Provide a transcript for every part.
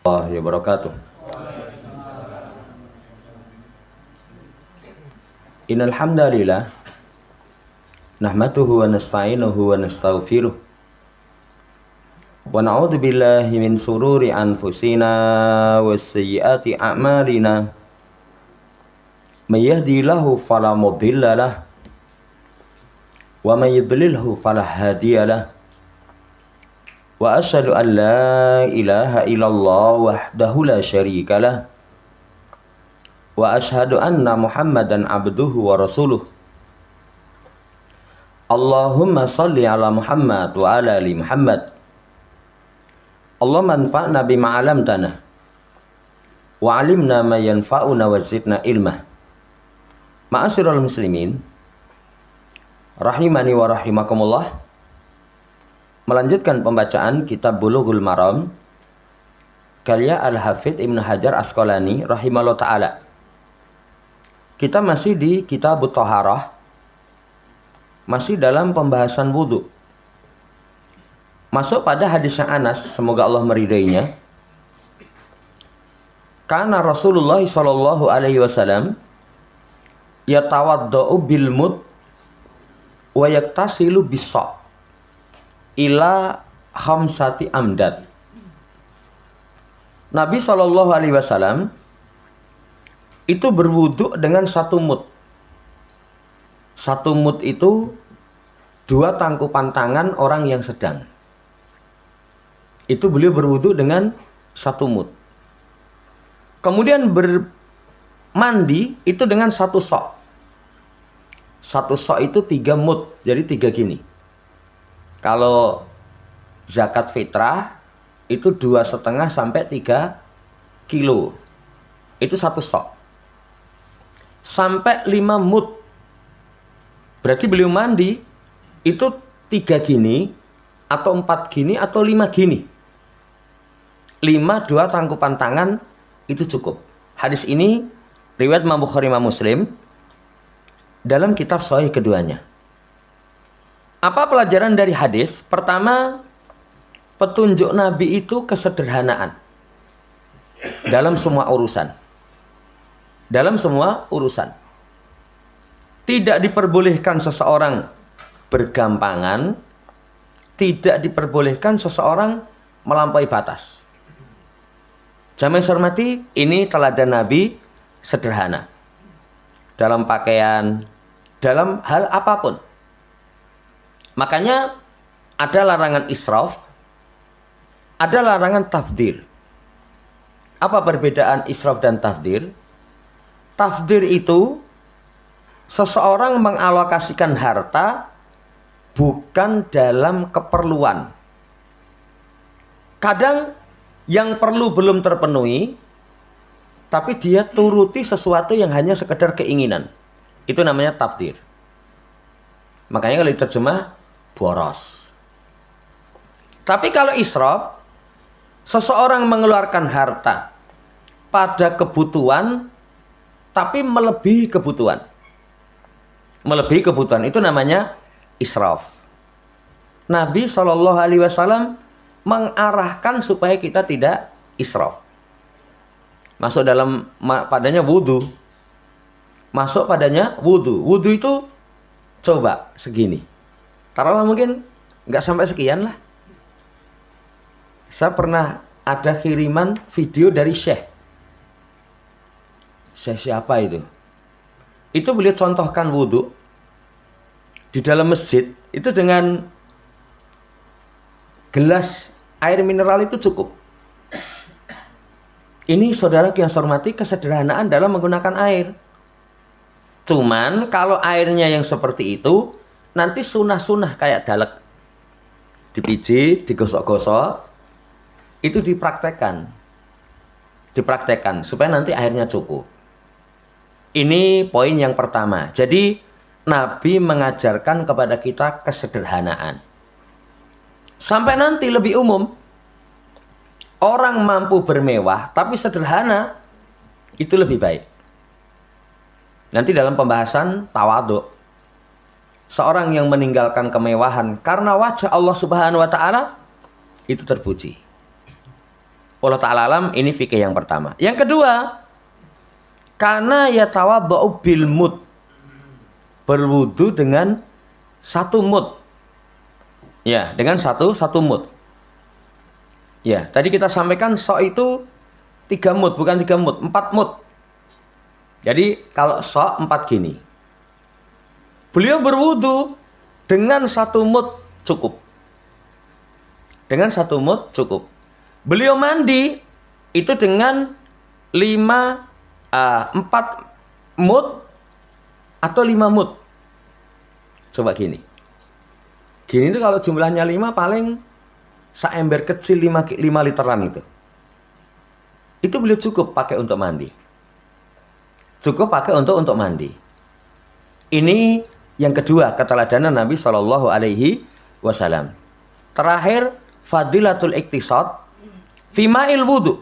Warahmatullahi wabarakatuh. Innal hamdalillah nahmaduhu wa nasta'inuhu wa nastaghfiruh wa na'udzu billahi min sururi anfusina wa sayyiati a'malina. May yahdihillahu fala mudhillalah wa may yudlilhu fala hadiyalah. Wa asyhadu an la ilaha illallah wahdahu la syarikalah wa asyhadu anna Muhammadan abduhu wa rasuluh. Allahumma salli ala Muhammad wa ala ali Muhammad. Allahumma anfa'na bima 'allamtana wa 'allimna ma yanfa'una wa zidna ilma. Ma'asyiral muslimin rahimani wa rahimakumullah. Melanjutkan pembacaan kitab Bulughul Maram karya Al-Hafidz Ibnu Hajar Asqalani rahimahullah ta'ala. Kita masih di kitab Thaharah, masih dalam pembahasan wudhu. Masuk pada hadisnya Anas, semoga Allah meridainya. Karena Rasulullah sallallahu alaihi wasallam yatawaddau bil mud wa yaktasilu bis-sa' ila khamsati amdad. Nabi sallallahu alaihi wasallam itu berwudhu dengan satu mud. Satu mud itu 2 tangkupan tangan orang yang sedang. Itu beliau berwudhu dengan satu mud. Kemudian bermandi itu dengan satu sok. Satu sok itu 3 mud, jadi 3 gini. Kalau zakat fitrah itu 2,5 sampai 3 kilo. Itu satu sok. Sampai 5 mud. Berarti beliau mandi itu 3 gini atau 4 gini atau 5 gini. 5 2 tangkupan tangan itu cukup. Hadis ini riwayat Imam Bukhari Imam Muslim dalam kitab sahih keduanya. Apa pelajaran dari hadis? Pertama, petunjuk Nabi itu kesederhanaan dalam semua urusan. Dalam semua urusan. Tidak diperbolehkan seseorang bergampangan, tidak diperbolehkan seseorang melampaui batas. Jamaah hormati, ini teladan Nabi sederhana. Dalam pakaian, dalam hal apapun. Makanya ada larangan israf, ada larangan tafdhir. Apa perbedaan israf dan tafdhir? Tafdhir itu seseorang mengalokasikan harta bukan dalam keperluan. Kadang yang perlu belum terpenuhi, tapi dia turuti sesuatu yang hanya sekedar keinginan. Itu namanya tafdhir. Makanya kalau diterjemah boros. Tapi kalau israf, seseorang mengeluarkan harta pada kebutuhan tapi melebihi kebutuhan. Melebihi kebutuhan itu namanya israf. Nabi Shallallahu alaihi wasallam mengarahkan supaya kita tidak israf. Masuk dalam padanya wudhu. Masuk padanya wudhu. Wudhu itu coba segini. Taruhlah mungkin nggak sampai sekian lah. Saya pernah ada kiriman video dari Syekh. Syekh siapa itu? Itu beliau contohkan wudhu di dalam masjid itu dengan gelas air mineral itu cukup. Ini saudara yang saya hormati kesederhanaan dalam menggunakan air. Cuman kalau airnya yang seperti itu nanti sunah-sunah kayak dalek. Dipijit, digosok-gosok, itu dipraktekkan. Dipraktekkan supaya nanti airnya cukup. Ini poin yang pertama. Jadi Nabi mengajarkan kepada kita kesederhanaan. Sampai nanti lebih umum, orang mampu bermewah tapi sederhana itu lebih baik. Nanti dalam pembahasan tawadhu, seorang yang meninggalkan kemewahan karena wajah Allah Subhanahu wa taala itu terpuji. Allah ta'ala alam, ini fikih yang pertama. Yang kedua, karena yatawadda'u bil mud, berwudu dengan satu mud. Ya, dengan satu mud. Ya, tadi kita sampaikan sok itu 3 mud, bukan 3 mud, 4 mud. Jadi kalau sok 4 gini. Beliau berwudu dengan 1 mud cukup. Dengan 1 mud cukup. Beliau mandi itu dengan 4 mud atau 5 mud. Coba gini. Gini itu kalau jumlahnya 5 paling seember kecil 5 literan itu. Itu beliau cukup pakai untuk mandi. Cukup pakai untuk mandi. Ini yang kedua keteladanan Nabi Shallallahu Alaihi Wasallam. Terakhir, fadilatul iktisad fi ma'il wudu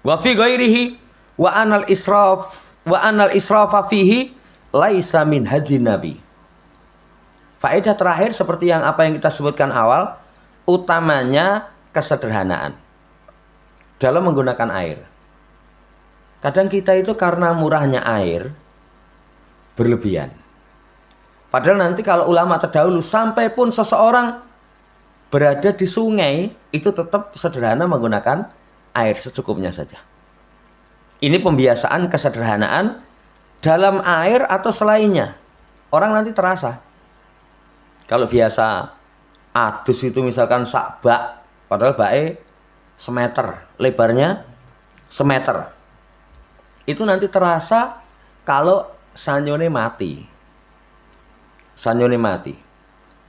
wa fi ghairihi wa anal israfa fihi laisa min hajin nabi. Faedah terakhir seperti yang apa yang kita sebutkan awal, utamanya kesederhanaan dalam menggunakan air. Kadang kita itu karena murahnya air berlebihan. Padahal nanti kalau ulama terdahulu sampai pun seseorang berada di sungai itu tetap sederhana menggunakan air secukupnya saja. Ini pembiasaan kesederhanaan dalam air atau selainnya. Orang nanti terasa. Kalau biasa adus itu misalkan sak bak, padahal baknya semeter, lebarnya semeter. Itu nanti terasa kalau sanyone mati. Sanyone mati.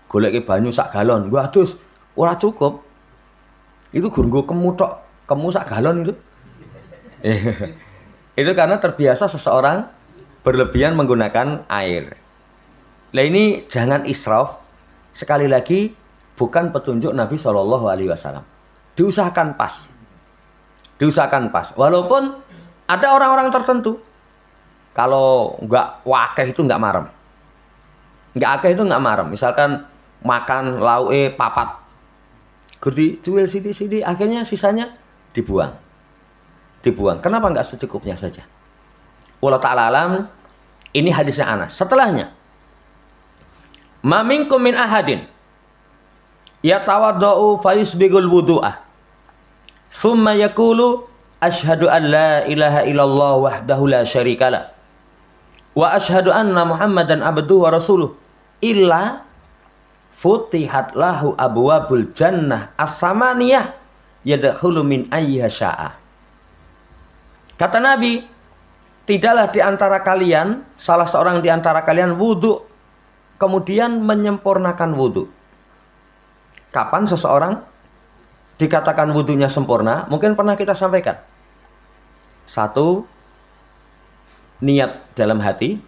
Goleki banyu sak galon, gua adus, ora cukup. Itu gurunggo kemu tok, kemu sak galon itu. Itu karena terbiasa seseorang berlebihan menggunakan air. Nah ini jangan israf. Sekali lagi bukan petunjuk Nabi Shallallahu Alaihi Wasallam. Diusahakan pas. Diusahakan pas. Walaupun ada orang-orang tertentu kalau nggak wakeh itu nggak marem. Nggak akeh itu nggak marem. Misalkan makan lauke papat. Gurdi cuil sidi-sidi, akhirnya sisanya dibuang. Dibuang. Kenapa nggak secukupnya saja? Wallahu ta'ala alam, ini hadisnya Anas. Setelahnya, ma minkum min ahadin yatawaddau fayusbigul wudu'ah thumma yaqulu asyhadu an la ilaha illallah wahdahu la syarikalah wa asyhadu anna muhammadan abduhu wa rasuluh illa futihat lahu abwabul jannah as-samaniyah yadkhulu min ayyiha syaa. Kata Nabi, tidaklah di antara kalian salah seorang di antara kalian wudu kemudian menyempurnakan wudu. Kapan seseorang dikatakan wudunya sempurna? Mungkin pernah kita sampaikan. 1, niat dalam hati,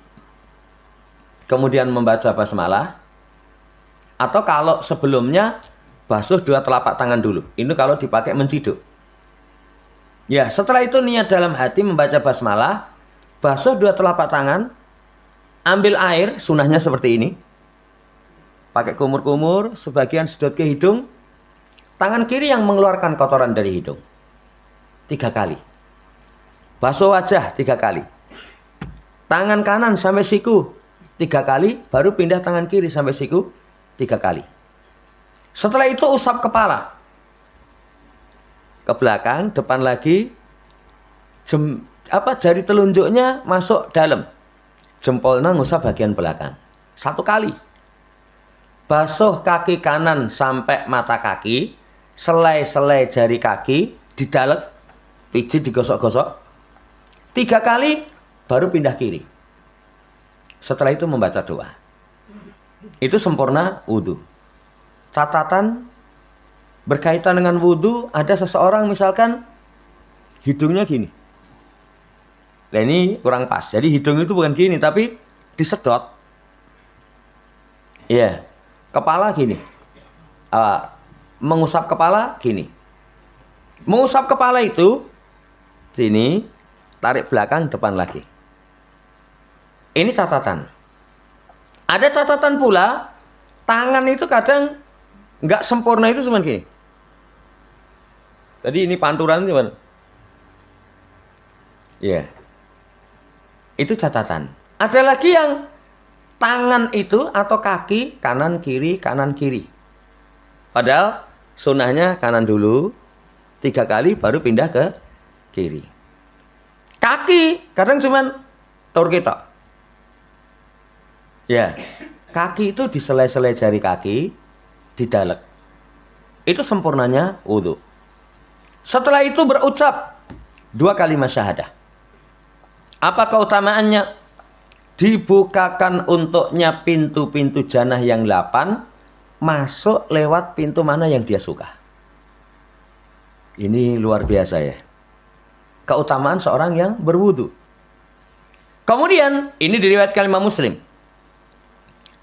kemudian membaca basmalah, atau kalau sebelumnya basuh 2 telapak tangan dulu. Ini kalau dipakai menciduk. Ya, setelah itu niat dalam hati membaca basmalah, basuh 2 telapak tangan, ambil air, sunahnya seperti ini. Pakai kumur-kumur, sebagian sedot ke hidung. Tangan kiri yang mengeluarkan kotoran dari hidung. 3 kali. Basuh wajah 3 kali. Tangan kanan sampai siku 3 kali, baru pindah tangan kiri sampai siku 3 kali. Setelah itu usap kepala. Ke belakang, depan lagi. Jari telunjuknya masuk dalam. Jempolnya ngusap bagian belakang. 1 kali. Basuh kaki kanan sampai mata kaki. Selai-selai jari kaki didalek, pijit digosok-gosok. 3 kali baru pindah kiri. Setelah itu membaca doa. Itu sempurna wudu. Catatan berkaitan dengan wudu, ada seseorang misalkan hidungnya gini. Nah ini kurang pas. Jadi hidung itu bukan gini tapi disedot. Iya. Kepala gini. Mengusap kepala gini. Mengusap kepala itu sini, tarik belakang, depan lagi. Ini catatan. Ada catatan pula, tangan itu kadang nggak sempurna itu cuma gini. Tadi ini panturan cuman. Ya. Itu catatan. Ada lagi yang tangan itu atau kaki kanan kiri kanan kiri. Padahal sunnahnya kanan dulu 3 kali baru pindah ke kiri. Kaki kadang cuman tur ketok. Ya. Kaki itu di selai-selai jari kaki didalek. Itu sempurnanya wudhu. Setelah itu berucap 2 kalimat syahadah. Apa keutamaannya? Dibukakan untuknya pintu-pintu jannah yang 8, masuk lewat pintu mana yang dia suka. Ini luar biasa ya. Keutamaan seorang yang berwudu. Kemudian ini diriwayatkan Imam Muslim.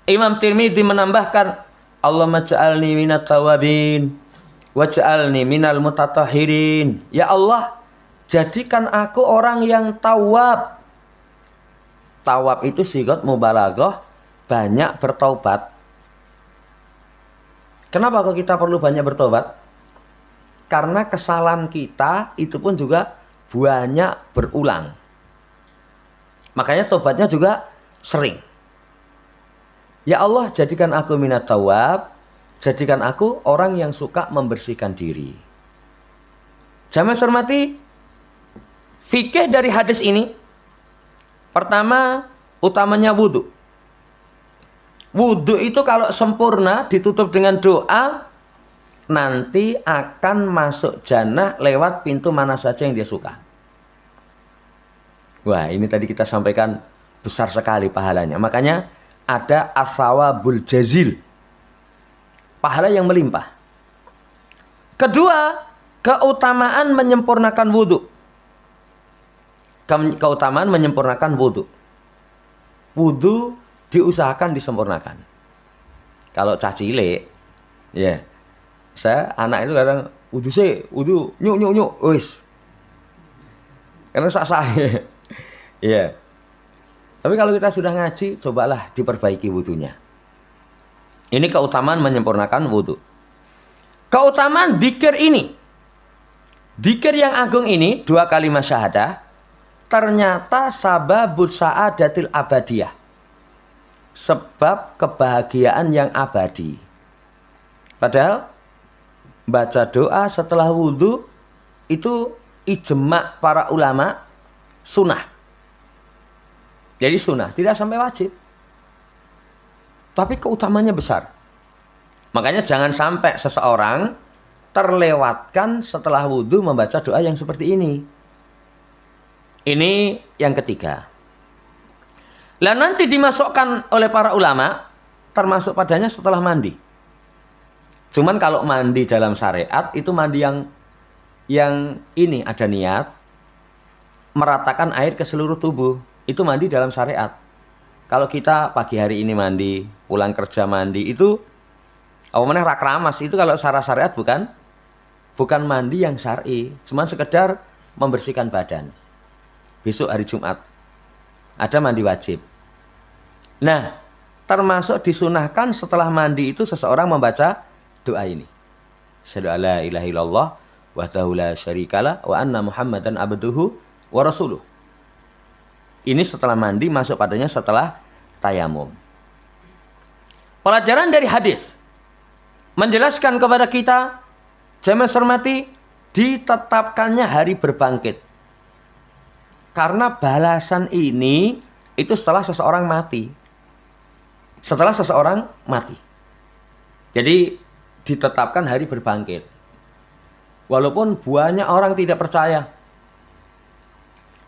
Imam Tirmidzi menambahkan, Allahumma ja'alni minat tawabin waj'alni minal mutatahhirin. Ya Allah, jadikan aku orang yang tawab. Tawab itu sigot mubalaghah, banyak bertaubat. Kenapa kok kita perlu banyak bertobat? Karena kesalahan kita itu pun juga banyak berulang. Makanya tobatnya juga sering. Ya Allah, jadikan aku minat tawab, jadikan aku orang yang suka membersihkan diri. Jamaah hormati, fikih dari hadis ini, pertama, utamanya wudhu. Wudhu itu kalau sempurna, ditutup dengan doa, nanti akan masuk jannah lewat pintu mana saja yang dia suka. Wah, ini tadi kita sampaikan besar sekali pahalanya. Makanya ada as-sawabul jazil, pahala yang melimpah. Kedua, keutamaan menyempurnakan wudhu. Keutamaan menyempurnakan wudhu. Wudhu diusahakan disempurnakan. Kalau cah cilik, ya, saya anak itu kadang wudhu nyuk, wis. Karena saya, ya. Tapi kalau kita sudah ngaji, cobalah diperbaiki wudhunya. Ini keutamaan menyempurnakan wudhu. Keutamaan dzikir ini. Dzikir yang agung ini, 2 kalimat syahadah, ternyata sababus sa'adatil abadiyah. Sebab kebahagiaan yang abadi. Padahal, baca doa setelah wudhu, itu ijma' para ulama, sunnah. Jadi sunnah, tidak sampai wajib. Tapi keutamanya besar. Makanya jangan sampai seseorang terlewatkan setelah wudhu membaca doa yang seperti ini. Ini yang ketiga. Lah nanti dimasukkan oleh para ulama, termasuk padanya setelah mandi. Cuman kalau mandi dalam syariat, itu mandi yang ini ada niat, meratakan air ke seluruh tubuh. Itu mandi dalam syariat. Kalau kita pagi hari ini mandi, pulang kerja mandi, itu awalnya rakramas. Itu kalau secara syariat bukan mandi yang syar'i, cuma sekedar membersihkan badan. Besok hari Jumat ada mandi wajib. Nah, termasuk disunahkan setelah mandi itu seseorang membaca doa ini. Asyhadu alla ilaha illallah wahdahu la syarikalah wa anna Muhammadan abduhu wa rasuluh. Ini setelah mandi, masuk padanya setelah tayamum. Pelajaran dari hadis menjelaskan kepada kita, jamaah hormati, ditetapkannya hari berbangkit. Karena balasan ini itu setelah seseorang mati. Setelah seseorang mati. Jadi ditetapkan hari berbangkit. Walaupun banyak orang tidak percaya.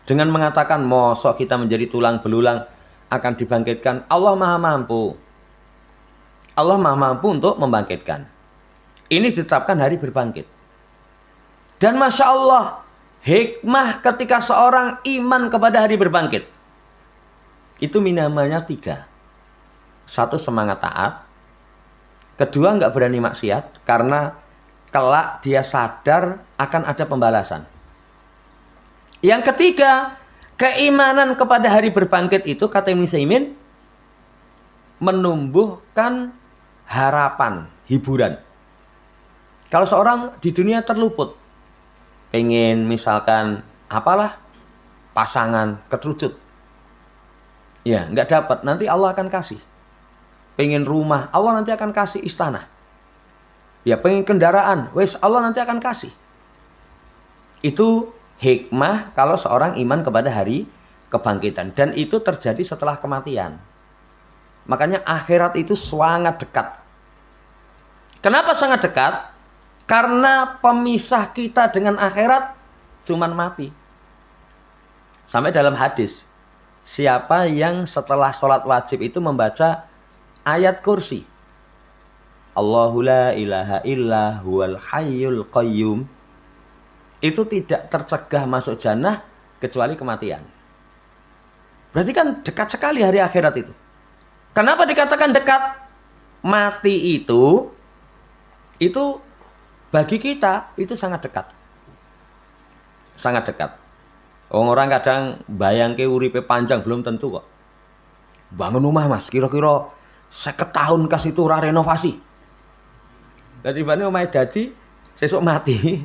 Dengan mengatakan, mosok kita menjadi tulang belulang akan dibangkitkan. Allah maha mampu. Allah maha mampu untuk membangkitkan. Ini ditetapkan hari berbangkit. Dan Masya Allah, hikmah ketika seorang iman kepada hari berbangkit. Itu minimalnya 3. 1, semangat taat. Kedua, nggak berani maksiat. Karena kelak dia sadar akan ada pembalasan. Yang ketiga, keimanan kepada hari berbangkit itu, kata Ibnu Utsaimin, menumbuhkan harapan, hiburan. Kalau seorang di dunia terluput, pengen misalkan apalah pasangan keterucut, ya nggak dapat, nanti Allah akan kasih. Pengen rumah, Allah nanti akan kasih istana. Ya pengen kendaraan, wes Allah nanti akan kasih. Itu hikmah kalau seorang iman kepada hari kebangkitan, dan itu terjadi setelah kematian. Makanya akhirat itu sangat dekat. Kenapa sangat dekat? Karena pemisah kita dengan akhirat cuman mati. Sampai dalam hadis, siapa yang setelah sholat wajib itu membaca ayat kursi, Allahu la ilaha illa huwal hayyul qayyum, itu tidak tercegah masuk jannah kecuali kematian. Berarti kan dekat sekali hari akhirat itu. Kenapa dikatakan dekat? Mati itu bagi kita itu sangat dekat. Sangat dekat. Orang kadang bayangke uripe panjang, belum tentu kok. Bangun rumah Mas, kira-kira 50 tahun kas itu ora renovasi. Dadi bane omahe dadi sesuk mati.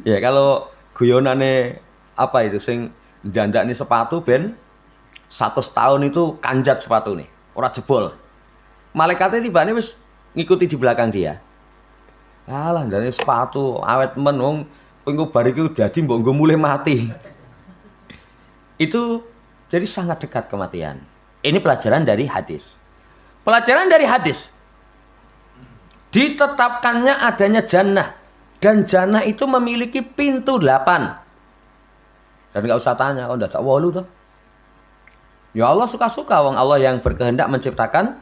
Ya kalau guyonane apa itu sing njandakne sepatu ben 100 tahun itu kanjat sepatu nih, ora jebol. Malaikatnya tibane wis ngikuti di belakang dia. Alah, ndane sepatu awet men wong engko bar iki dadi mbok nggo mulih mati. Itu jadi sangat dekat kematian. Ini pelajaran dari hadis. Pelajaran dari hadis. Ditetapkannya adanya jannah, dan jannah itu memiliki pintu 8. Dan nggak usah tanya, oh ndak tak 8 toh. Ya Allah suka-suka, wong Allah yang berkehendak menciptakan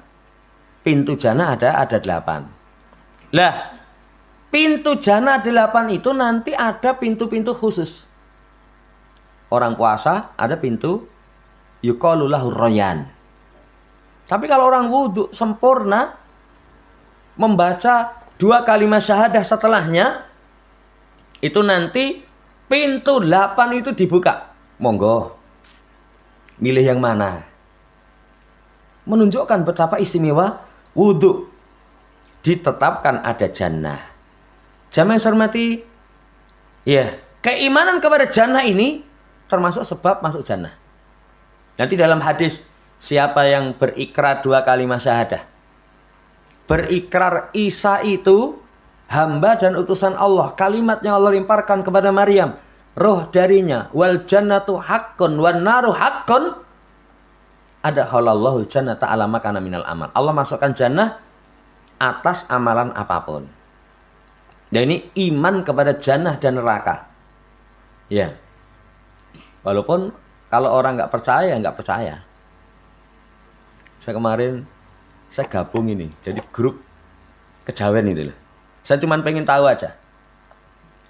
pintu jannah ada 8. Lah, pintu jannah 8 itu nanti ada pintu-pintu khusus. Orang puasa ada pintu yuqalu lahu rayyan. Tapi kalau orang wudhu sempurna, membaca 2 kalimat syahadah setelahnya, itu nanti pintu 8 itu dibuka. Monggo, milih yang mana? Menunjukkan betapa istimewa wudhu. Ditetapkan ada jannah. Jamaah yang saya hormati, ya, keimanan kepada jannah ini termasuk sebab masuk jannah. Nanti dalam hadis, siapa yang berikrar 2 kalimat syahadah, berikrar Isa itu hamba dan utusan Allah, kalimat yang Allah limparkan kepada Maryam, roh darinya, wal jannatu haqqun wan naru haqqun, ada halallahu jannata ala makana minal amal. Allah masukkan jannah atas amalan apapun. Dan ini iman kepada jannah dan neraka. Ya. Walaupun kalau orang nggak percaya, nggak percaya. Saya kemarin gabung ini jadi grup kejawen ini loh. Saya cuma pengen tahu aja.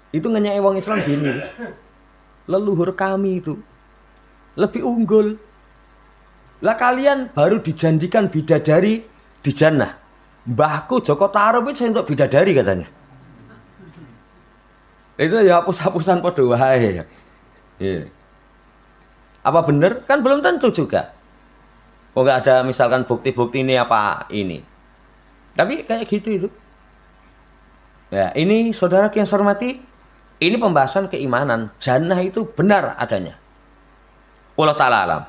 Itu ngenyai wong Islam gini. Leluhur kami itu lebih unggul. Lah kalian baru dijanjikan bidadari di jannah. Mbahku Joko Tarub itu untuk bidadari katanya. Itu ya hapus-hapusan padha wae. Ya. Apa bener? Kan belum tentu juga. Oh nggak ada misalkan bukti-bukti ini apa ini. Tapi kayak gitu itu. Ya, ini saudara yang saya hormati, ini pembahasan keimanan. Jannah itu benar adanya. Wallahu ta'ala alam.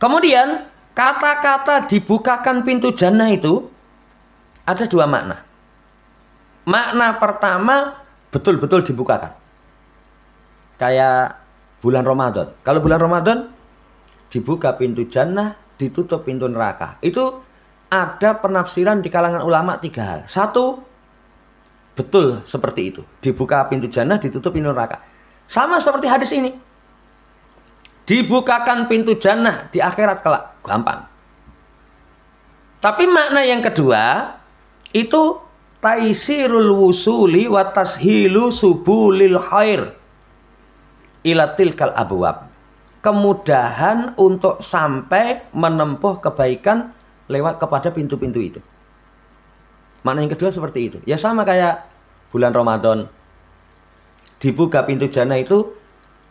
Kemudian kata-kata dibukakan pintu jannah itu ada 2 makna. Makna pertama, betul-betul dibukakan. Kayak bulan Ramadan. Kalau bulan Ramadan dibuka pintu jannah, ditutup pintu neraka. Itu ada penafsiran di kalangan ulama 3 hal. 1, betul seperti itu. Dibuka pintu jannah, ditutup pintu neraka. Sama seperti hadis ini. Dibukakan pintu jannah di akhirat kelak. Gampang. Tapi makna yang kedua, itu taisirul wusuli wa tashilu subulil khair ila tilkal abwab. Kemudahan untuk sampai menempuh kebaikan lewat kepada pintu-pintu itu. Makna yang kedua seperti itu. Ya sama kayak bulan Ramadan. Dibuka pintu jannah itu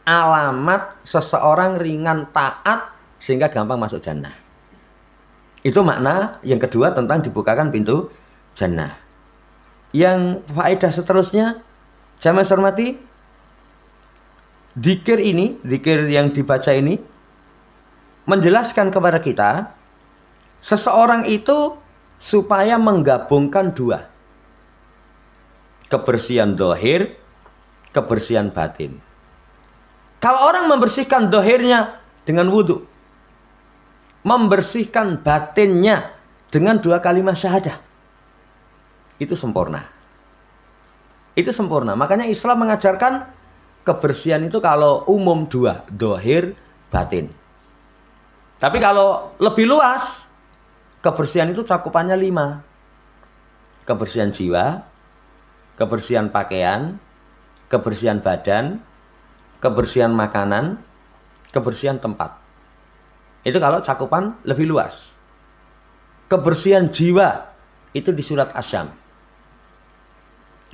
alamat seseorang ringan taat sehingga gampang masuk jannah. Itu makna yang kedua tentang dibukakan pintu jannah. Yang faedah seterusnya, Jamaah hormati, zikir yang dibaca ini menjelaskan kepada kita seseorang itu supaya menggabungkan dua, kebersihan dohir, kebersihan batin. Kalau orang membersihkan dohirnya dengan wudhu, membersihkan batinnya dengan 2 kalimat syahadah, itu sempurna. Itu sempurna. Makanya Islam mengajarkan kebersihan itu kalau umum 2, dohir, batin. Tapi kalau lebih luas, kebersihan itu cakupannya 5. Kebersihan jiwa, kebersihan pakaian, kebersihan badan, kebersihan makanan, kebersihan tempat. Itu kalau cakupan lebih luas. Kebersihan jiwa itu di surat Asy-Syam.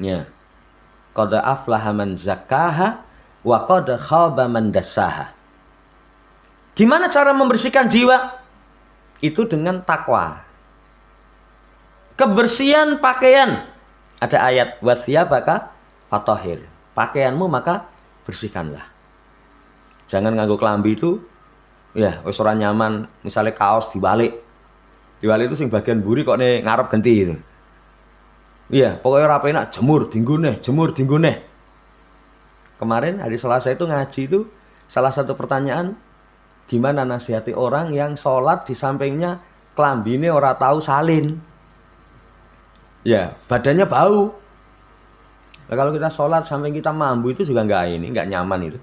Ya. Qad aflaha man zakkaha wa qad khaba man dassaha. Gimana cara membersihkan jiwa? Itu dengan takwa. Kebersihan pakaian. Ada ayat wasiyabaka fatahhir. Pakaianmu maka bersihkanlah. Jangan nganggo klambi itu ya wis ora nyaman, misalnya kaos dibalik. Dibalik itu sing bagian buri kok nih ngarep ganti itu. Iya, pokoknya ora penak, jemur dinggo neh. Kemarin hari Selasa itu ngaji itu salah satu pertanyaan, gimana nasihati orang yang sholat di sampingnya klambine ora tahu salin. Ya, badannya bau. Nah, kalau kita sholat samping kita mambu itu juga nggak nyaman itu.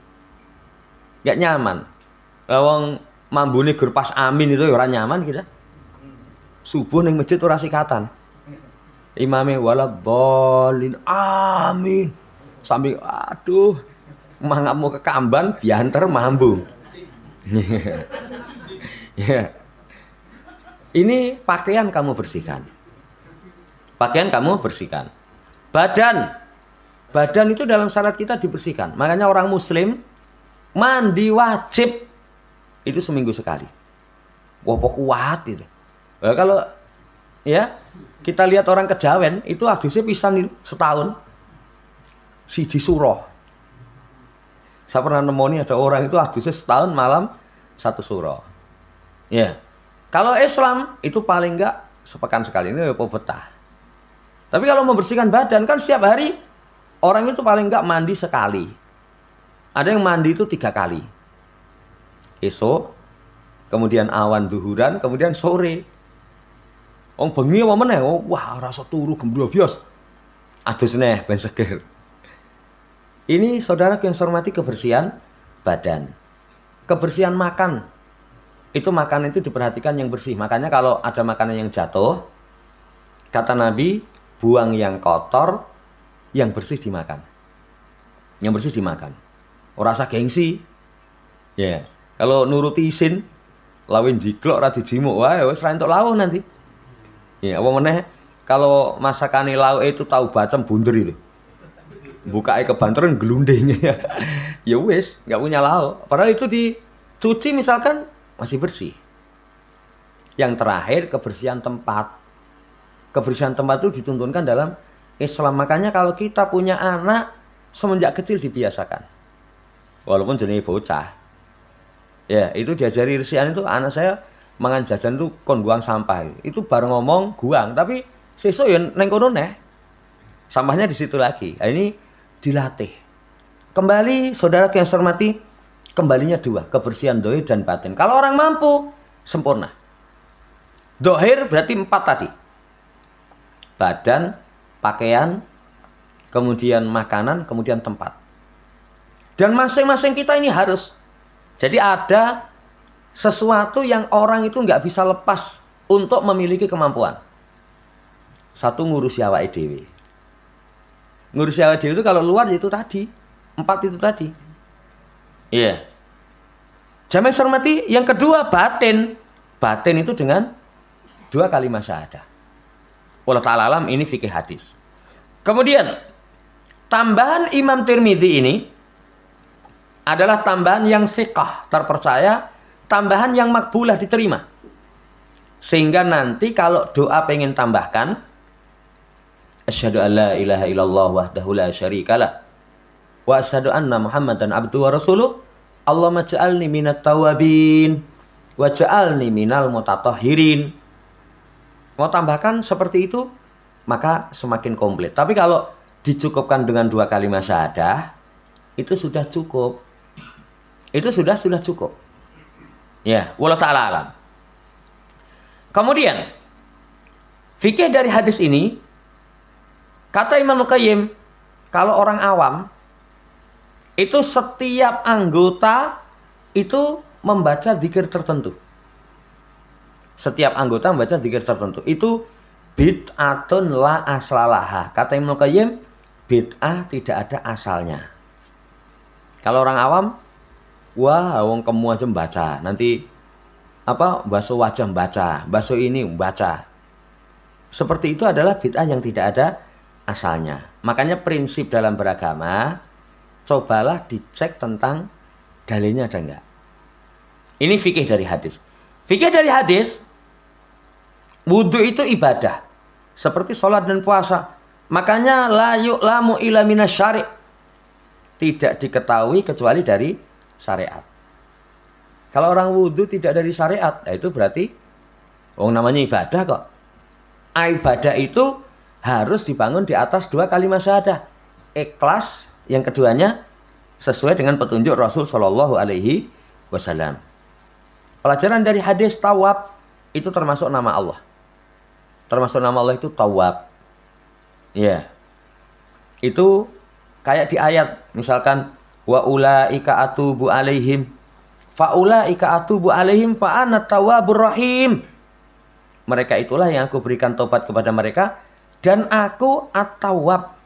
Nggak nyaman. Wong mambune gur pas amin itu ora nyaman kita. Subuh ning masjid ora sikatan. Imame wala bolin amin. Sambil aduh mangapmu ke kamban bianter mambu. Ya. Ini pakaian kamu bersihkan. Pakaian kamu bersihkan. Badan itu dalam syariat kita dibersihkan. Makanya orang muslim mandi wajib itu seminggu sekali. Wah kuat itu. Nah, kalau ya kita lihat orang kejawen itu adusnya pisan itu setahun siji surah. Saya pernah nemoni ada orang itu adusnya setahun malam 1 surah. Ya. Kalau Islam itu paling enggak sepekan sekali, ini apa betah. Tapi kalau membersihkan badan kan setiap hari orang itu paling enggak mandi sekali. Ada yang mandi itu 3 kali. Esok, kemudian awan duhuran, kemudian sore. Wong bengi apa meneh? Wah, rasa turu gembrobyos. Adus neh ben seger. Ini saudara yang saya hormati kebersihan badan. Kebersihan makan. Itu makanan itu diperhatikan yang bersih. Makanya kalau ada makanan yang jatuh, kata Nabi, buang yang kotor, yang bersih dimakan. Yang bersih dimakan. Ora usah gengsi. Ya. Kalau nuruti isin, lawin jiklok ra dijimuk wae wis ra entuk lawuh nanti. Ya, apa meneh kalau masakane lauk itu tahu bacem bunder itu. Bukake kebanteran glunding ya. Ya wis, enggak punya lauk. Padahal itu dicuci misalkan masih bersih. Yang terakhir kebersihan tempat. Kebersihan tempat itu dituntunkan dalam Islam. Makanya kalau kita punya anak semenjak kecil dibiasakan. Walaupun jenis bocah. Ya, itu diajari resian itu anak saya mangan jajan itu kon buang sampah. Itu baru ngomong buang, tapi sesuk ya neng kono neh. Sampahnya di situ lagi. Nah, ini dilatih. Kembali saudara yang saya hormati, kembalinya 2, kebersihan dohir dan batin. Kalau orang mampu, sempurna. Dohir berarti 4 tadi. Badan, pakaian, kemudian makanan, kemudian tempat. Dan masing-masing kita ini harus. Jadi ada sesuatu yang orang itu nggak bisa lepas untuk memiliki kemampuan. 1 ngurusi awake dhewe. Ngurusi awake dhewe itu kalau luar itu tadi. 4 itu tadi. Iya. Jamaah hormati, yang kedua batin. Batin itu dengan 2 kalimat syahadah. Wallahu ta'ala alam, ini fikih hadis. Kemudian tambahan Imam Tirmidzi ini adalah tambahan yang siqah, terpercaya, tambahan yang makbulah, diterima. Sehingga nanti kalau doa pengen tambahkan asyhadu alla ilaha illallah wahdahu la syarikalah wa asyhadu anna Muhammadan abduhu wa rasuluh. Allahumma ja'alni minat tawabin wa ja'alni minal mutatahhirin. Mau tambahkan seperti itu, maka semakin komplit. Tapi kalau dicukupkan dengan 2 kalimat syahadah, itu sudah cukup. Itu sudah cukup. Ya, wallahu ta'ala alam. Kemudian, fikih dari hadis ini, kata Imam Qayyim, kalau orang awam, itu setiap anggota itu membaca zikir tertentu. Setiap anggota membaca zikir tertentu. Itu bid'atun la aslalaha. Kata Imam Qayyim, bid'ah tidak ada asalnya. Kalau orang awam, wah, wong kemu aja membaca. Nanti basuh wajah membaca, basuh ini membaca. Seperti itu adalah bid'ah yang tidak ada asalnya. Makanya prinsip dalam beragama, cobalah dicek tentang dalilnya ada enggak. Ini fikih dari hadis. Fikih dari hadis, wudhu itu ibadah. Seperti sholat dan puasa. Makanya la yu'lamu illa minasyari'. Tidak diketahui kecuali dari syariat. Kalau orang wudhu tidak dari syariat, nah itu berarti namanya ibadah kok. Ibadah itu harus dibangun di atas 2 kalimat syahadah. Ikhlas, yang keduanya sesuai dengan petunjuk Rasul Shallallahu Alaihi Wasallam. Pelajaran dari hadis tawab itu termasuk nama Allah. Termasuk nama Allah itu tawab. Ya. Itu kayak di ayat, misalkan wa ulaika atubu alaihim fa ulaika atubu alaihim fa ana tawwabur rahim. Mereka itulah yang aku berikan taubat kepada mereka dan aku at-tawwab.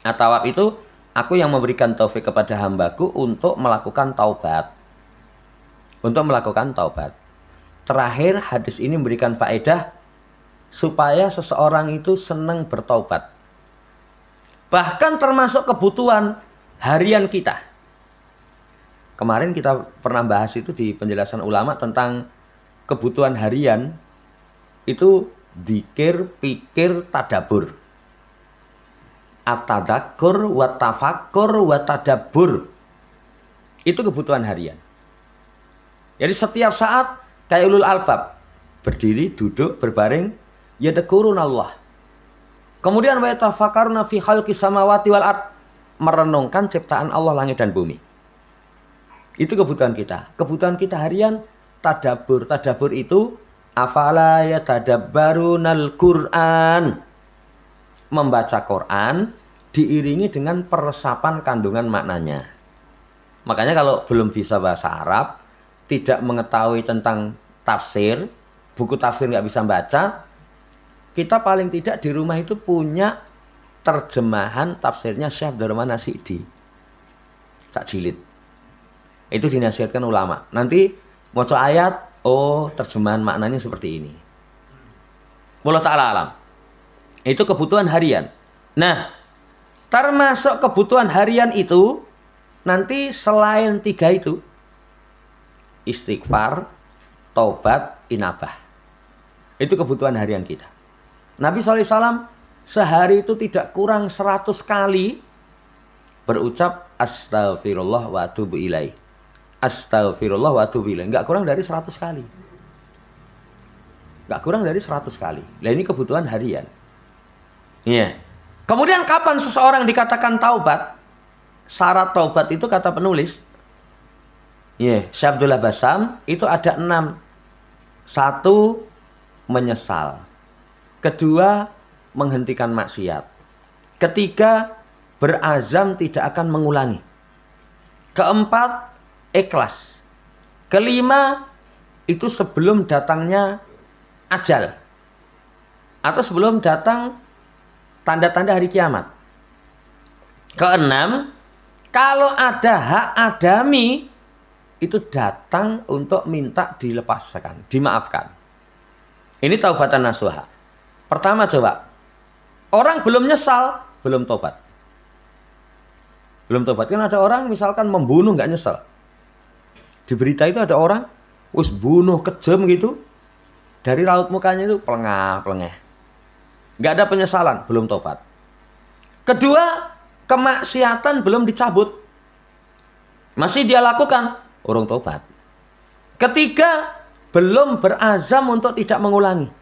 At-tawwab itu aku yang memberikan taufik kepada hambaku untuk melakukan taubat. Untuk melakukan taubat. Terakhir hadis ini memberikan faedah supaya seseorang itu senang bertaubat. Bahkan termasuk kebutuhan harian kita. Kemarin kita pernah bahas itu di penjelasan ulama tentang kebutuhan harian. Itu dzikir, pikir, tadabur. At-tadakkur, wa tafakkur, wa tadabbur. Itu kebutuhan harian. Jadi setiap saat kayak ulul albab. Berdiri, duduk, berbaring. Yadhkurun Allah. Kemudian wa yatafakkaruna fi khalqis samawati wal ard, merenungkan ciptaan Allah langit dan bumi. Itu kebutuhan kita. Kebutuhan kita harian tadabbur. Tadabbur itu afala yatadabbarunal Qur'an. Membaca Quran diiringi dengan peresapan kandungan maknanya. Makanya kalau belum bisa bahasa Arab, tidak mengetahui tentang tafsir, buku tafsir nggak bisa baca, kita paling tidak di rumah itu punya terjemahan tafsirnya Syekh Abdurrahman As-Sa'di. Sak jilid. Itu dinasihatkan ulama. Nanti maca ayat, terjemahan maknanya seperti ini. Wallahu ta'ala alam. Itu kebutuhan harian. Nah, termasuk kebutuhan harian itu, nanti selain 3 itu, istighfar, taubat, inabah. Itu kebutuhan harian kita. Nabi SAW sehari itu tidak kurang 100 kali berucap astagfirullah wa atubu ilaih. Astagfirullah wa atubu ilaih. Enggak kurang dari 100 kali. Enggak kurang dari 100 kali. Nah ini kebutuhan harian. Iya. Kemudian kapan seseorang dikatakan taubat? Syarat taubat itu kata penulis. Syekh Abdullah Basam itu ada 6. 1, menyesal. 2, menghentikan maksiat. 3, berazam tidak akan mengulangi. 4, ikhlas. 5, itu sebelum datangnya ajal. Atau sebelum datang tanda-tanda hari kiamat. 6, kalau ada hak adami, itu datang untuk minta dilepaskan, dimaafkan. Ini taubatan nasuha. Pertama coba, orang belum nyesal, belum tobat. Belum tobat. Kan ada orang misalkan membunuh nggak nyesal. Di berita itu ada orang, wis bunuh kejam gitu, dari raut mukanya itu pelengah-pelengeh. Nggak ada penyesalan, belum tobat. 2, kemaksiatan belum dicabut, masih dia lakukan, urung tobat. Ketiga, belum berazam untuk tidak mengulangi.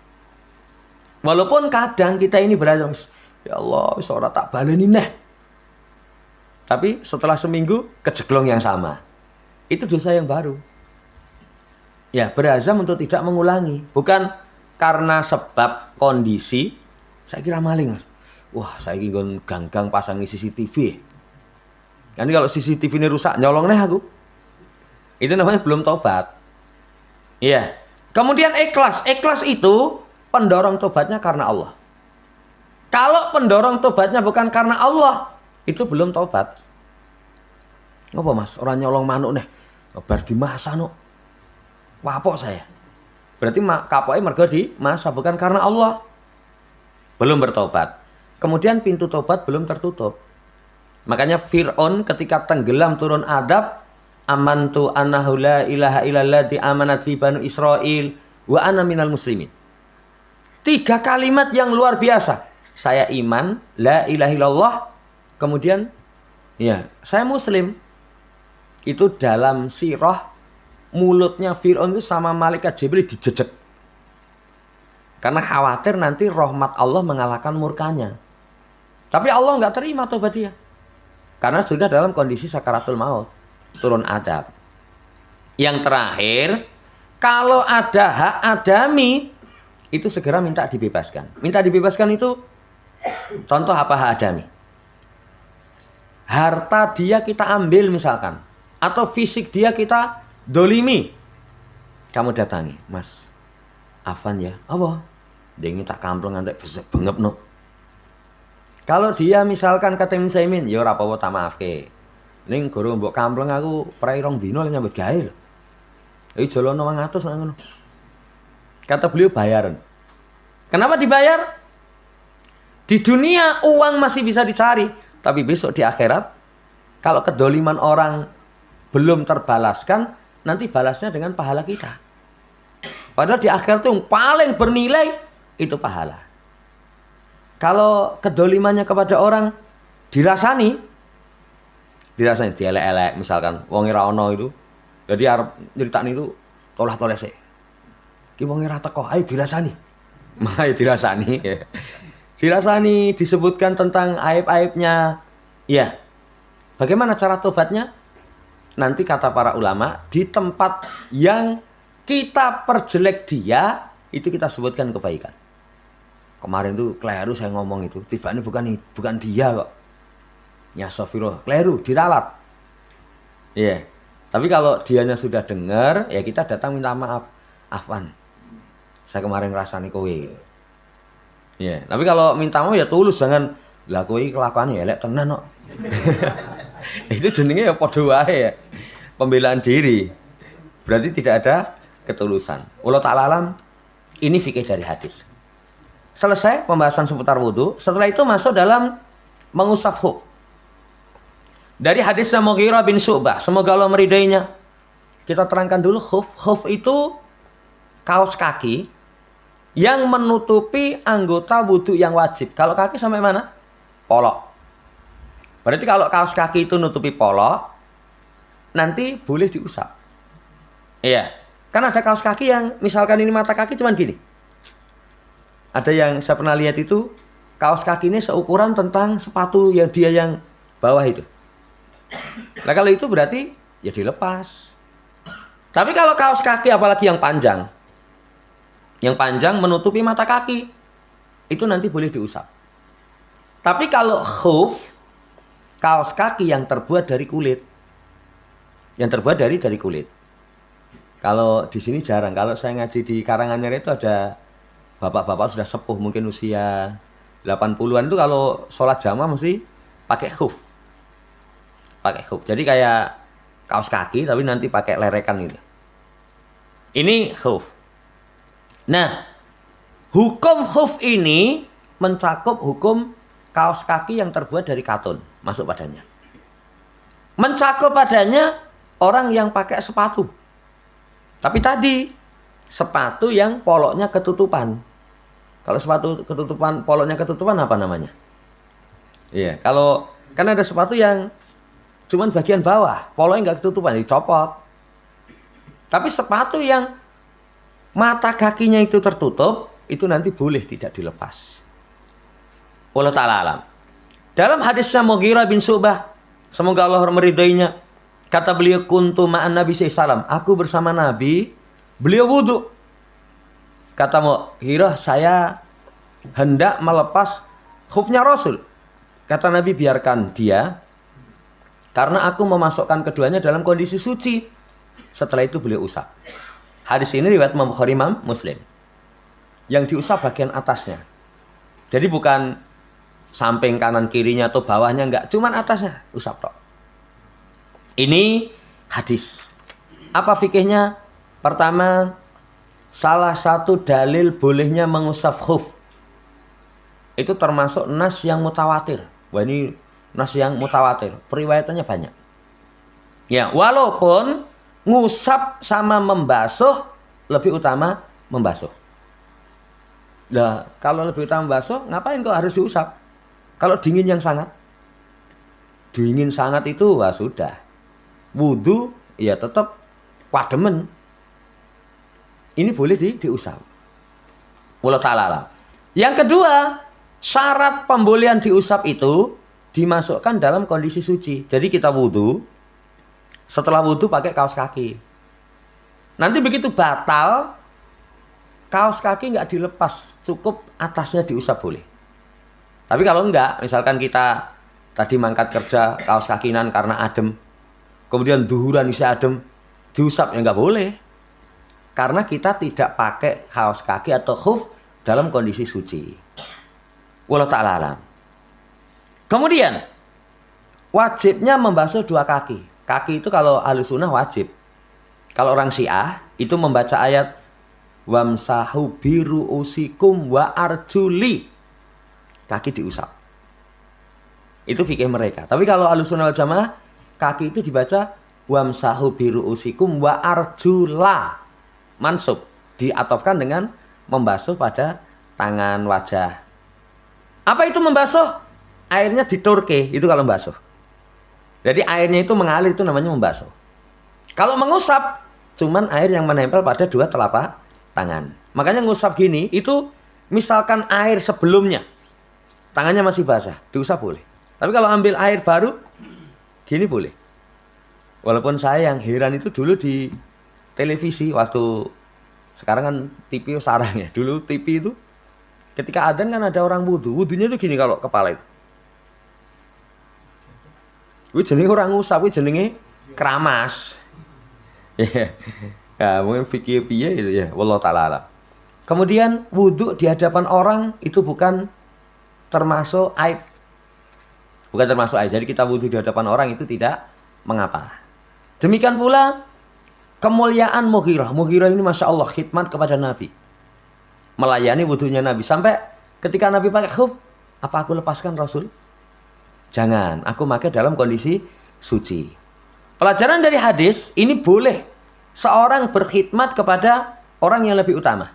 Walaupun kadang kita ini berazam, ya Allah, seorang tak baleni neh. Tapi setelah seminggu, kejeglong yang sama. Itu dosa yang baru. Ya, berazam untuk tidak mengulangi. Bukan karena sebab kondisi, saya kira maling, Mas. Wah, saya ingin ganggang pasangi CCTV. Nanti kalau CCTV ini rusak, nyolong nih aku. Itu namanya belum tobat. Iya. Kemudian ikhlas. Ikhlas itu pendorong tobatnya karena Allah. Kalau pendorong tobatnya bukan karena Allah, itu belum tobat. Apa Mas? Orang nyolong manuk nih. Bar di masa no. Wapok saya. Berarti kapoknya mergo di masa, bukan karena Allah. Belum bertobat. Kemudian pintu tobat belum tertutup. Makanya Fir'aun ketika tenggelam turun adab, amantu annahu la ilaha illalladzi amanat fi banu Israil wa ana minal muslimin. 3 kalimat yang luar biasa. Saya iman, la ilaha illallah, kemudian ya, saya muslim. Itu dalam sirah mulutnya Fir'aun itu sama malaikat Jibril dijejek. Karena khawatir nanti rahmat Allah mengalahkan murkanya. Tapi Allah nggak terima tobat dia. Karena sudah dalam kondisi sakaratul maut. Turun adab. Yang terakhir, kalau ada hak adami, itu segera minta dibebaskan. Minta dibebaskan itu, contoh apa hak adami? Harta dia kita ambil misalkan. Atau fisik dia kita dolimi. Kamu datangi, Mas, Afan ya, apa? Dia tak kamplong ngantek bengep no. Kalau dia misalkan kata Saimin, ya ora apa-apa tak maafke. Ning guru mbok kamplong aku prei 2 dino le nyambut gawe lho. Iki jolono 200 nang ngono. Kata beliau bayaran. Kenapa dibayar? Di dunia uang masih bisa dicari, tapi besok di akhirat kalau kedoliman orang belum terbalaskan, nanti balasnya dengan pahala kita. Padahal di akhirat itu yang paling bernilai itu pahala. Kalau kedolimannya kepada orang dirasani dielek-elek misalkan wong ora ono itu. Jadi arep nyritakne itu tolah-toleh sik. Ki wong ora teko, ayo dirasani. Ayo dirasani. Dirasani, disebutkan tentang aib-aibnya. Ya. Bagaimana cara tobatnya? Nanti kata para ulama, di tempat yang kita perjelek dia, itu kita sebutkan kebaikan. Kemarin tuh keliru saya ngomong itu, tiba-tiba bukan dia kok. Ya astagfirullah, keliru, diralat. Iya. Tapi kalau dianya sudah dengar, ya kita datang minta maaf. Afwan, saya kemarin rasani kowe. Iya. Tapi kalau minta maaf ya tulus, jangan lah kowe kelakuan ya elek tenan kok. Itu jenenge ya padha wae ya. Pembelaan diri. Berarti tidak ada ketulusan. Wallahu ta'ala alam, ini fikih dari hadis. Selesai pembahasan seputar wudu. Setelah itu masuk dalam mengusap khuf. Dari hadisnya Mughirah bin Syu'bah, semoga Allah meridainya. Kita terangkan dulu khuf. Khuf itu kaos kaki yang menutupi anggota wudu yang wajib. Kalau kaki sampai mana? Polok. Berarti kalau kaos kaki itu nutupi polok, nanti boleh diusap. Iya. Kan ada kaos kaki yang misalkan ini mata kaki cuman gini. Ada yang saya pernah lihat itu kaos kaki ini seukuran tentang sepatu yang dia yang bawah itu. Nah kalau itu berarti ya dilepas. Tapi kalau kaos kaki apalagi yang panjang menutupi mata kaki, itu nanti boleh diusap. Tapi kalau khuf, kaos kaki yang terbuat dari kulit, dari kulit. Kalau di sini jarang. Kalau saya ngaji di Karanganyar itu ada bapak-bapak sudah sepuh, mungkin usia 80-an itu kalau sholat jamaah mesti pakai khuf. Jadi kayak kaos kaki tapi nanti pakai lerekan gitu. Ini khuf. Nah, hukum khuf ini mencakup hukum kaos kaki yang terbuat dari katun, masuk padanya. Mencakup padanya orang yang pakai sepatu. Tapi tadi sepatu yang poloknya ketutupan. Kalau sepatu ketutupan, poloknya ketutupan apa namanya? Iya, kalau Karena ada sepatu yang cuman bagian bawah, polanya nggak ketutupan, dicopot. Tapi sepatu yang mata kakinya itu tertutup, itu nanti boleh tidak dilepas. Allah Ta'ala alam. Dalam hadisnya Mughirah bin Syu'bah, semoga Allah meridainya, kata beliau, kuntu ma'an Nabi SAW, aku bersama Nabi, beliau wudhu. Kata Mughirah, saya hendak melepas khufnya Rasul. Kata Nabi, biarkan dia, karena aku memasukkan keduanya dalam kondisi suci. Setelah itu beliau usap. Hadis ini riwayat Imam Bukhari, Imam Muslim. Yang diusap bagian atasnya. Jadi bukan samping kanan kirinya atau bawahnya, enggak, cuman atasnya usap tok. Ini hadis. Apa fikihnya? Pertama, salah satu dalil bolehnya mengusap khuf itu termasuk nas yang mutawatir. Wah, ini nas yang mutawatir, periwayatannya banyak. Ya, walaupun ngusap sama membasuh lebih utama membasuh. Nah, kalau lebih utama membasuh, ngapain kok harus diusap? Kalau dingin yang sangat, dingin sangat itu, wah sudah. Wudhu, ya tetap wademen. Ini boleh diusap. Wallahu ta'ala alam. Yang kedua, syarat pembolehan diusap itu dimasukkan dalam kondisi suci. Jadi kita wudhu, setelah wudhu pakai kaos kaki. Nanti begitu batal, kaos kaki nggak dilepas, cukup atasnya diusap boleh. Tapi kalau enggak, misalkan kita tadi mangkat kerja kaos kakinan karena adem, kemudian duhuran bisa adem, diusap ya nggak boleh. Karena kita tidak pakai kaos kaki atau khuf dalam kondisi suci. Wallahu ta'ala alam. Kemudian wajibnya membasuh dua kaki. Kaki itu kalau ahlu sunnah wajib. Kalau orang Syiah itu membaca ayat wamsahu biru usikum wa arjuli. Kaki diusap. Itu fikih mereka. Tapi kalau Ahlussunnah wal Jamaah, kaki itu dibaca wamsahu biru usikum wa arjula. Mansub, diatofkan dengan membasuh pada tangan, wajah. Apa itu membasuh? Airnya diturke, itu kalau membasuh. Jadi airnya itu mengalir, itu namanya membasuh. Kalau mengusap, cuman air yang menempel pada dua telapak tangan. Makanya ngusap gini, itu misalkan air sebelumnya, tangannya masih basah, diusap boleh. Tapi kalau ambil air baru, gini boleh. Walaupun saya yang heran itu dulu di televisi, waktu sekarang kan TV sarang ya. Dulu TV itu ketika adzan kan ada orang wudhu. Wudhunya itu gini kalau kepala itu. Wih jenenge orang ngusap, wih jenenge keramas. Ya, mungkin fikir piye itu ya, wallahu ta'ala alam. Kemudian wudhu di hadapan orang itu bukan termasuk aib. Bukan termasuk aib. Jadi kita wudhu di hadapan orang itu tidak mengapa. Demikian pula kemuliaan Mughirah. Mughirah ini Masya Allah khidmat kepada Nabi. Melayani wudhunya Nabi. Sampai ketika Nabi pakai khuf, apa aku lepaskan Rasul? Jangan, aku pakai dalam kondisi suci. Pelajaran dari hadis, ini boleh seorang berkhidmat kepada orang yang lebih utama.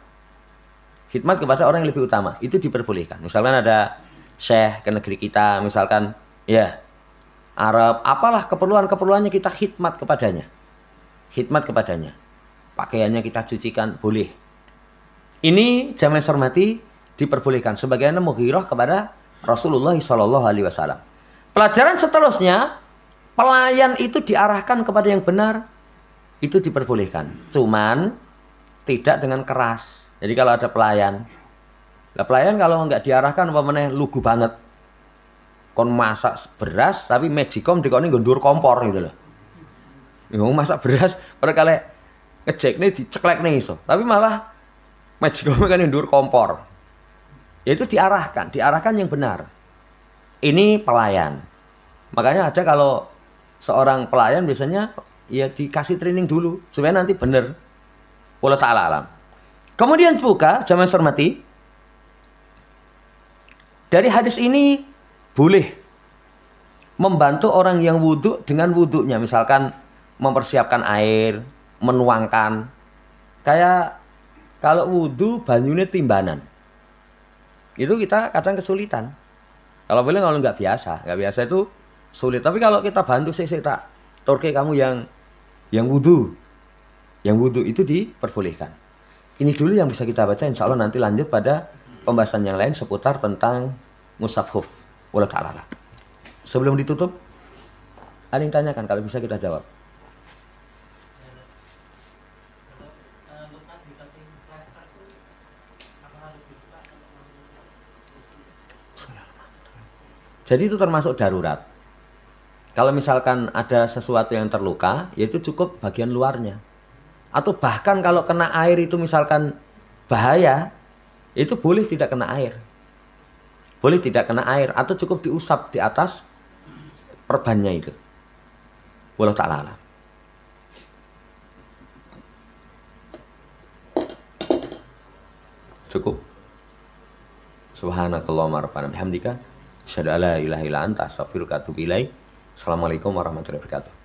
Khidmat kepada orang yang lebih utama, itu diperbolehkan. Misalkan ada syekh ke negeri kita, misalkan ya Arab, apalah keperluan-keperluannya kita khidmat kepadanya. Khidmat kepadanya. Pakaiannya kita cucikan, boleh. Ini jamaah hormati diperbolehkan. Sebagaimana Mughirah kepada Rasulullah SAW. Pelajaran seterusnya, pelayan itu diarahkan kepada yang benar, itu diperbolehkan. Cuman tidak dengan keras. Jadi kalau ada pelayan, kalau nggak diarahkan apa lugu banget. Kon masak beras tapi magicom dikone nggondur kompor gitu loh. Ngomong masak beras pada kali ngecek nih diceklek nih iso. Tapi malah magicom kan nggondur kompor. Itu diarahkan yang benar. Ini pelayan. Makanya ada kalau seorang pelayan biasanya ya dikasih training dulu supaya nanti benar. Wallahu ta'ala alam. Kemudian buka jamaah hormati. Dari hadis ini boleh membantu orang yang wudhu dengan wudhunya. Misalkan mempersiapkan air, menuangkan. Kayak kalau wudhu banyunya timbanan. Itu kita kadang kesulitan. Kalau boleh kalau nggak biasa itu sulit. Tapi kalau kita bantu sih tak Turki kamu yang wudhu, itu diperbolehkan. Ini dulu yang bisa kita baca, insya Allah nanti lanjut pada pembahasan yang lain seputar tentang mushaf huf. Wallahu ta'ala. Sebelum ditutup, ada yang tanyakan, kalau bisa kita jawab. Jadi itu termasuk darurat. Kalau misalkan ada sesuatu yang terluka, yaitu cukup bagian luarnya. Atau bahkan kalau kena air itu misalkan bahaya, itu boleh tidak kena air. Boleh tidak kena air, atau cukup diusap di atas perbannya itu. Wallahu ta'ala alam. Cukup. Subhanakallahumma rabbana bihamdika asyhadu an la ilaha illa anta astaghfiruka wa atubu ilaik. Assalamualaikum warahmatullahi wabarakatuh.